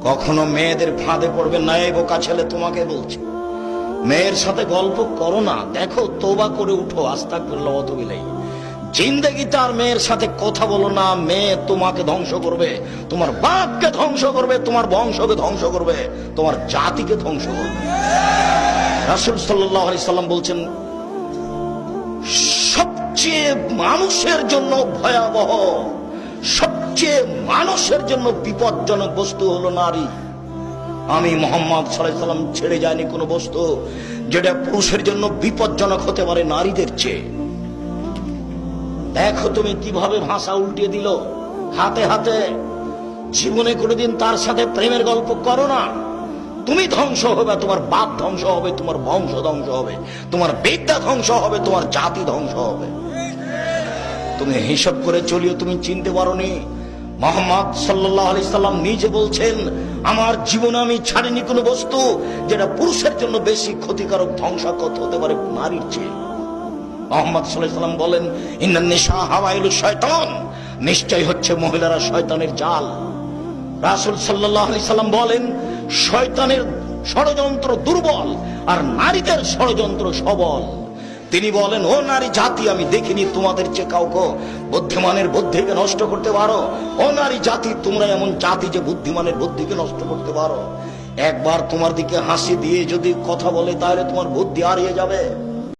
কখনো মেয়েদের ফাঁদে পড়বে না। এই বোকা ছেলে, তোমাকে বলছি, মেয়ের সাথে গল্প করো না। দেখো, তওবা করে উঠো, আস্তাগফিরুল্লাহ ওয়া আতুবু ইলাইহি। জিন্দেগিতে আর মেয়ের সাথে কথা বলো না। মেয়ে তোমাকে ধ্বংস করবে, তোমার বাপকে ধ্বংস করবে, তোমার বংশকে ধ্বংস করবে, তোমার জাতিকে ধ্বংস করবে। রাসূল সাল্লাল্লাহু আলাইহি সাল্লাম বলছেন, সবচেয়ে মানুষের জন্য ভয়াবহ, সবচেয়ে মানুষের জন্য বিপজ্জনক বস্তু হলো নারী। আমি মুহাম্মদ সাল্লাল্লাহু আলাইহি সাল্লাম ছেড়ে যায়নি কোনো বস্তু যেটা পুরুষের জন্য বিপজ্জনক হতে পারে নারীদের চেয়ে। দেখো তুমি কিভাবে ভাষা উল্টিয়ে দিল হাতে হাতে। জীবনে কোনোদিন তার সাথে প্রেমের গল্প করো না। তুমি ধ্বংস হবে, তোমার বাপ ধ্বংস হবে, তোমার বংশ ধ্বংস হবে, তোমার বিদ্যা ধ্বংস হবে, তোমার জাতি ধ্বংস হবে। তুমি হিসাব করে চলিও, তুমি চিনতে পারোনি। মুহাম্মদ সাল্লাল্লাহু আলাইহি সাল্লাম নিজে বলছেন, আমার জীবনে আমি ছাড়িনি কোনো বস্তু যেটা পুরুষের জন্য বেশি ক্ষতিকারক, ধ্বংসাত্মক হতে পারে নারীর চেয়ে। মুহাম্মদ সাল্লাল্লাহু আলাইহি সাল্লাম বলেন, ইন্নান নিসা হাওয়াইলু শয়তান, নিশ্চয় হচ্ছে মহিলারা শয়তানের জাল। রাসূল সাল্লাল্লাহু আলাইহি সাল্লাম বলেন, শয়তানের ষড়যন্ত্র দুর্বল আর নারীদের ষড়যন্ত্র সবল। তিনি বলেন, ও নারী জাতি, আমি দেখিনি তোমাদের চেয়ে কাউকে বুদ্ধিমানের বুদ্ধিকে নষ্ট করতে পারো। ও নারী জাতি, তোমরা এমন জাতি যে বুদ্ধিমানের বুদ্ধিকে নষ্ট করতে পারো। একবার তোমার দিকে হাসি দিয়ে যদি কথা বলে, তাহলে তোমার বুদ্ধি হারিয়ে যাবে।